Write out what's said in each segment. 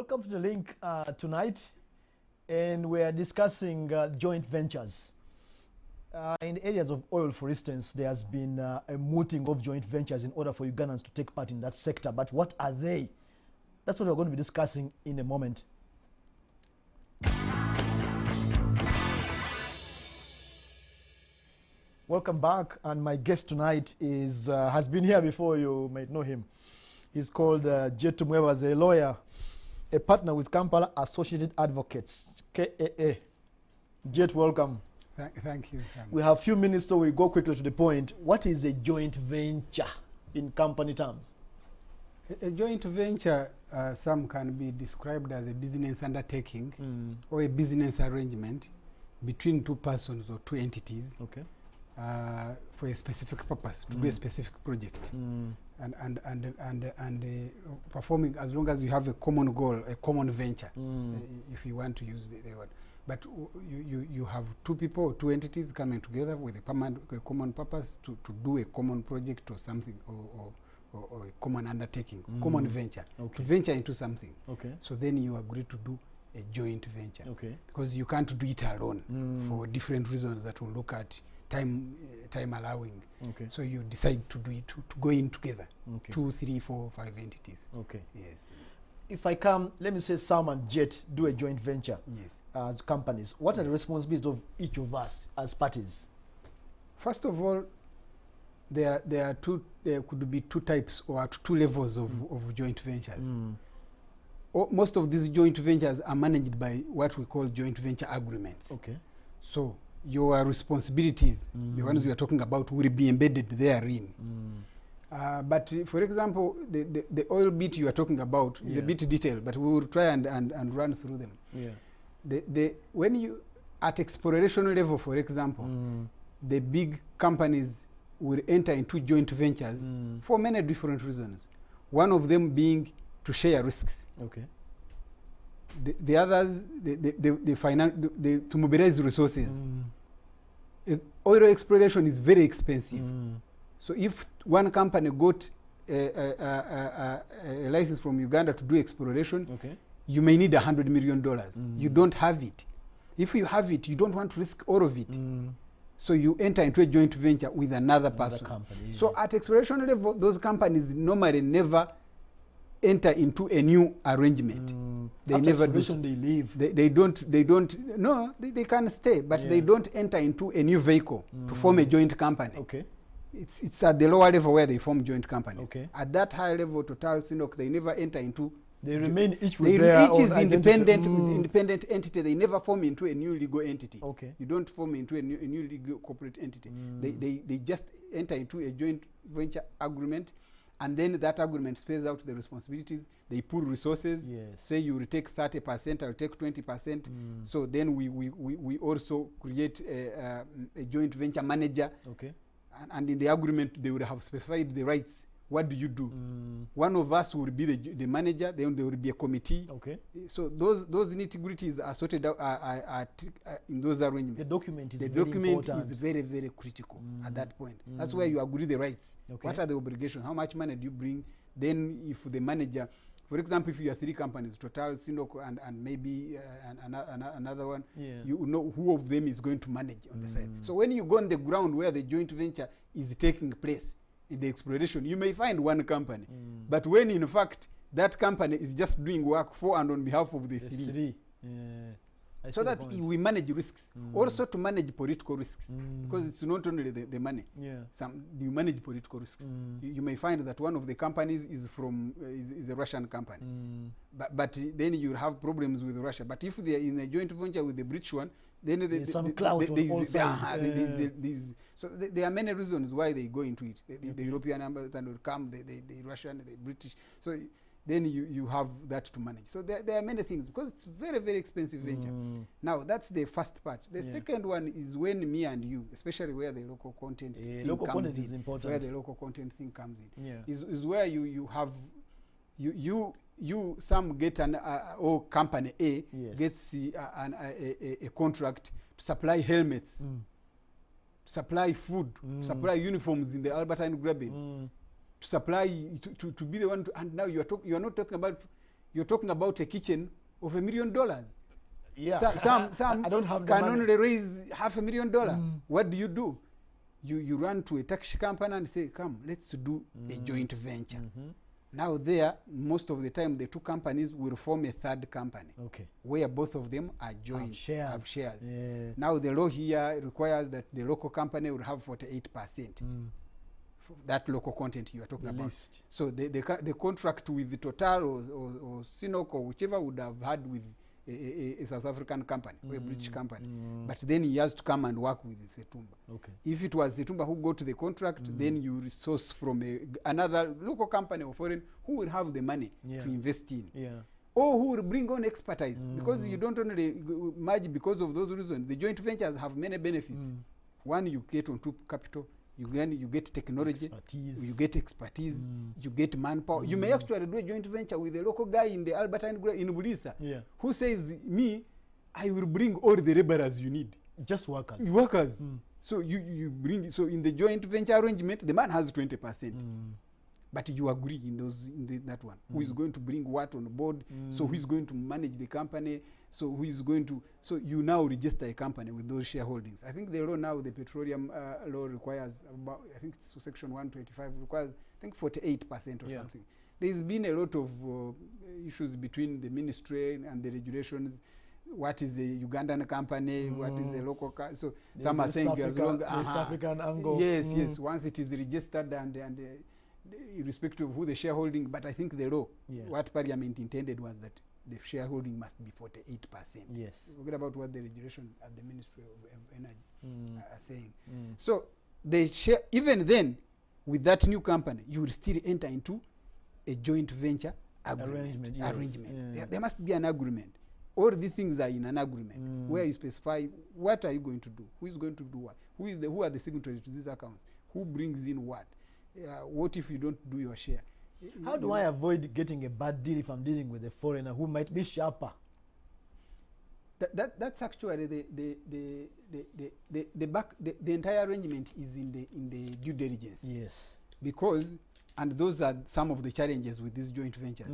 Welcome to The Link tonight, and we are discussing joint ventures. In the areas of oil, for instance, there has been a mooting of joint ventures in order for Ugandans to take part in that sector. But what are they? That's what we're going to be discussing in a moment. Welcome back, and my guest tonight is has been here before. You might know him. He's called Jet Tumwebaze, a lawyer, a partner with Kampala Associated Advocates, KAA. Jet, welcome. Thank you, Sam. We have a few minutes, so we go quickly to the point. What is a joint venture in company terms? A joint venture, some can be described as a business undertaking or a business arrangement between two persons or two entities. Okay. For a specific purpose, to do a specific project, and performing as long as you have a common goal, a common venture, if you want to use the word. But you have two people or two entities coming together with a common purpose to do a common project or something, or a common undertaking, common venture, to venture into something. Okay. So then you agree to do a joint venture. Okay. Because you can't do it alone for different reasons that we'll look at. Time allowing. Okay. So you decide to do it, to go in together. Okay. 2, 3, 4, 5 entities. Okay. Yes. If I come, let me say Sam and Jet do a joint venture. Yes. As companies. What are the responsibilities of each of us as parties? First of all, there could be two types or two levels of joint ventures. Most of these joint ventures are managed by what we call joint venture agreements. Okay. So your responsibilities, the ones we are talking about, will be embedded therein. But for example, the oil bit you are talking about is a bit detailed, but we will try and run through them. Yeah. When you, at exploration level, for example, the big companies will enter into joint ventures for many different reasons. One of them being to share risks. Okay. The others, to mobilize resources. Oil exploration is very expensive. So if one company got a license from Uganda to do exploration, you may need $100 million. You don't have it. If you have it, you don't want to risk all of it. So you enter into a joint venture with another person. Company, so at exploration level, those companies normally never enter into a new arrangement. They never do. They leave. They don't. No, they can stay, but they don't enter into a new vehicle to form a joint company. Okay. It's at the lower level where they form joint companies. Okay. At that high level, Total, Sinok, they never enter into. They remain each with their own identity. Each is independent, with independent entity. They never form into a new legal entity. Okay. You don't form into a new legal corporate entity. They just enter into a joint venture agreement. And then that agreement spells out the responsibilities. They pool resources. Yes. Say you will take 30%, I'll take 20%. So then we also create a joint venture manager. Okay. And in the agreement, they would have specified the rights. What do you do? One of us will be the manager. Then there will be a committee. Okay. So those nitty-gritties are sorted out in those arrangements. The document is very, very critical at that point. That's where you agree the rights. Okay. What are the obligations? How much money do you bring? Then if the manager, for example, if you have 3 companies, Total, Sinoko, and maybe another one, you know who of them is going to manage on the side. So when you go on the ground where the joint venture is taking place, in the exploration, you may find one company, but when in fact that company is just doing work for and on behalf of the three. So that we manage risks, also to manage political risks, because it's not only the money. You manage political risks. You may find that one of the companies is a Russian company, but then you have problems with Russia. But if they are in a joint venture with the British one, then there's some clout on all sides. So there are many reasons why they go into it. The European ambassador will come, the Russian, the British. So then you have that to manage. So there are many things, because it's very, very expensive venture. Now, that's the first part. The second one is when me and you, especially where the local content thing comes in, is important. Where the local content thing comes in, is where you have, some get or company A gets a contract to supply helmets, to supply food, to supply uniforms in the Albertine Graben, to supply to be the one to, and now you are not talking about you're talking about a kitchen of $1 million. Yeah. Some I don't have the can money. only raise $500,000. What do? You run to a taxi company and say, come, let's do a joint venture. Now there, most of the time, the two companies will form a third company. Okay. Where both of them are joint, have shares. Yeah. Now the law here requires that the local company will have 48%. That local content you are talking about. List. So the contract with the Total or Sinok or whichever would have had with a South African company or a British company. But then he has to come and work with Setumba. Okay. If it was Setumba who got the contract, then you resource from another local company or foreign who will have the money to invest in. Yeah. Or who will bring on expertise. Because you don't only merge because of those reasons. The joint ventures have many benefits. One, you get on top capital. You get technology, you get expertise, you get manpower. You may actually do a joint venture with a local guy in the Albertine in Bulisa who says, me, I will bring all the laborers you need. Just workers. Workers. So you bring, so in the joint venture arrangement, the man has 20%. But you agree in that one. Who is going to bring what on board? So who is going to manage the company? So who is going to, so you now register a company with those shareholdings. I think the law now, the petroleum law requires about, I think it's section 125 requires, I think 48% or something. There's been a lot of issues between the ministry and the regulations. What is a Ugandan company? What is a local so there's some are saying as long West African angle. Yes, once it is registered and irrespective of who the shareholding, but I think the law, what Parliament intended was that the shareholding must be 48%. Yes. Forget about what the regulation at the Ministry of Energy are saying. So they share, even then, with that new company, you will still enter into a joint venture arrangement. There must be an agreement. All these things are in an agreement where you specify what are you going to do, who is going to do what, who are the signatories to these accounts, who brings in what. What if you don't do your share? How do I avoid getting a bad deal if I'm dealing with a foreigner who might be sharper? That's actually the entire arrangement is in the due diligence. Yes. Because, and those are some of the challenges with these joint ventures.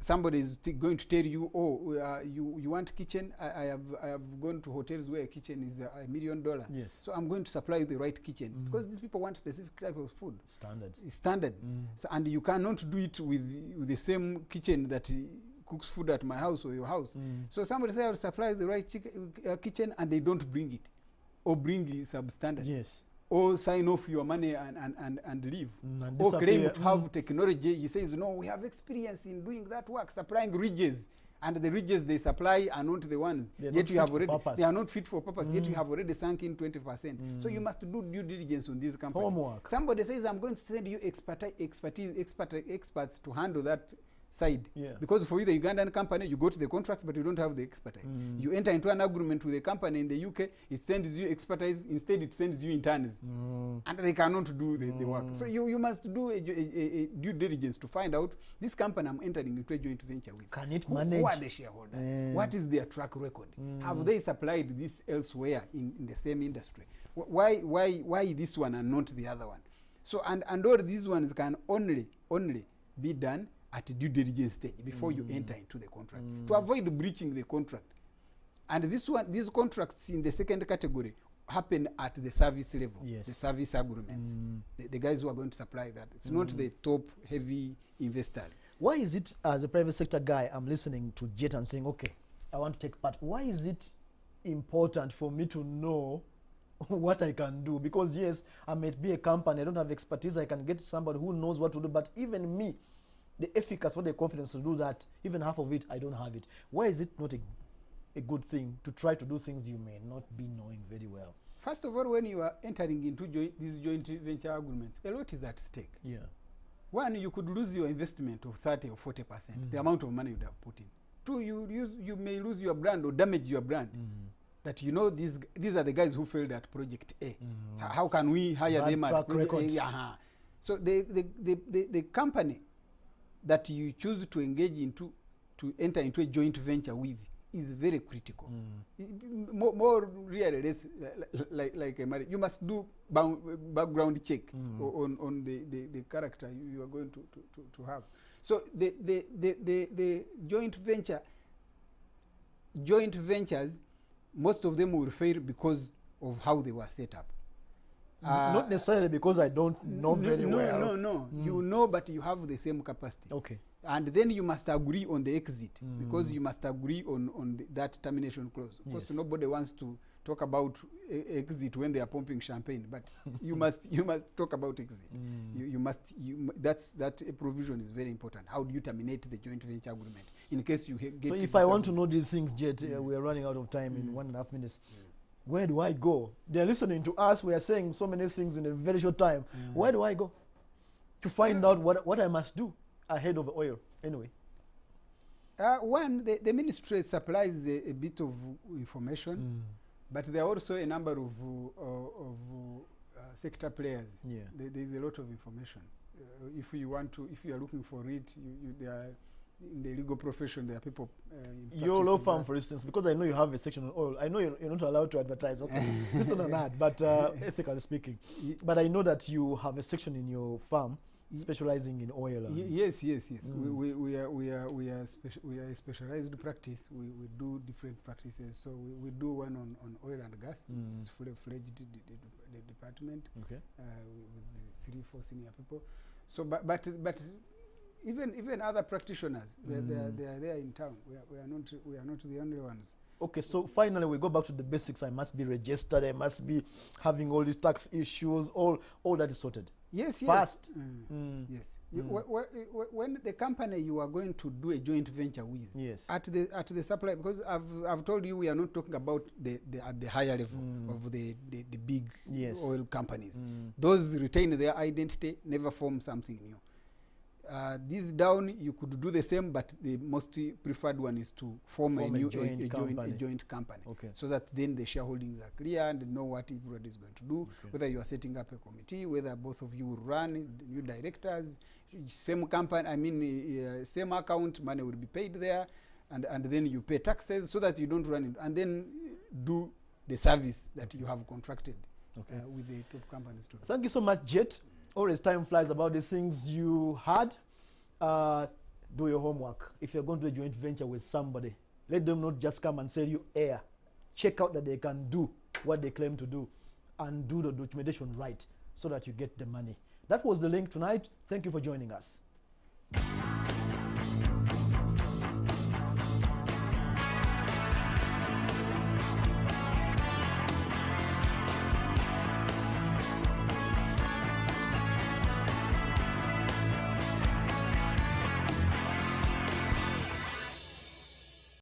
Somebody is going to tell you, oh, you want kitchen? I have gone to hotels where a kitchen is $1 million. Yes. So I'm going to supply you the right kitchen because these people want specific type of food. Standard. It's standard. So, and you cannot do it with the same kitchen that cooks food at my house or your house. So somebody say I will supply the right kitchen and they don't bring it, or bring substandard. Yes. Or sign off your money and leave. Or claim to have technology. He says, no, we have experience in doing that work, supplying ridges. And the ridges they supply are not the ones. Yet you have already, they are not fit for purpose. Yet you have already sunk in 20%. So you must do due diligence on these companies. Homework. Somebody says, I'm going to send you experts to handle that side. Because for you, the Ugandan company, you go to the contract, but you don't have the expertise. You enter into an agreement with a company in the UK, it sends you expertise, instead it sends you interns. And they cannot do the work. So you must do a due diligence to find out, this company I'm entering into a joint venture with. Can it manage? Who are the shareholders? What is their track record? Have they supplied this elsewhere in the same industry? Why this one and not the other one? So, and all these ones can only be done at a due diligence stage before you enter into the contract, to avoid breaching the contract. And these contracts in the second category happen at the service level, the service agreements, the guys who are going to supply that. It's not the top heavy investors. Why is it, as a private sector guy, I'm listening to Jet and saying, okay, I want to take part. Why is it important for me to know what I can do? Because yes, I might be a company, I don't have expertise, I can get somebody who knows what to do, but even me, the efficacy or the confidence to do that, even half of it, I don't have it. Why is it not a good thing to try to do things you may not be knowing very well? First of all, when you are entering into these joint venture agreements, a lot is at stake. One, you could lose your investment of 30 or 40%, the amount of money you would have put in. Two, you may lose your brand or damage your brand. That you know these are the guys who failed at project A. How can we hire them at project A? So the company that you choose to engage into, to enter into a joint venture with, is very critical. More really less like a marriage. You must do background check on the character you are going to have. So the joint ventures, most of them will fail because of how they were set up. Not necessarily because I don't know very well. No. You know, but you have the same capacity. Okay. And then you must agree on the exit because you must agree on that termination clause. Of course, nobody wants to talk about exit when they are pumping champagne, but you must talk about exit. That provision is very important. How do you terminate the joint venture agreement in case you get? So if I want to know these things, Jet, we are running out of time in 1.5 minutes. Where do I go? They're listening to us. We are saying so many things in a very short time. Where do I go to find out what I must do ahead of oil? Anyway. One, the ministry supplies a bit of information, but there are also a number of sector players. Yeah. There is a lot of information. If you are looking for it, there are, in the legal profession, there are people. Your law firm, for instance, because I know you have a section on oil. I know you're not allowed to advertise. Okay, this is not an ad, but ethically speaking. But I know that you have a section in your firm specializing in oil. Yes. We are a specialized practice. We do different practices. So we do one on oil and gas. It's full-fledged department. Okay. With the 3-4 senior people. So, but even other practitioners, they are there in town. We are not the only ones. Okay, so finally we go back to the basics. I must be registered. I must be having all these tax issues. All that is sorted. Yes. Fast. Yes. When the company you are going to do a joint venture with, at the supply, because I've told you we are not talking about at the higher level of the big oil companies. Those retain their identity, never form something new. This down, you could do the same, but the most preferred one is to form a joint company, so that then the shareholdings are clear and know what everybody is going to do, whether you are setting up a committee, whether both of you will run, new directors, same company, same account, money will be paid there, and then you pay taxes so that you don't run into, and then do the service that you have contracted with the top companies to do. Thank you so much, Jet. Always time flies about the things you had. Do your homework. If you're going to do a joint venture with somebody, let them not just come and sell you air. Check out that they can do what they claim to do and do the documentation right so that you get the money. That was the link tonight. Thank you for joining us.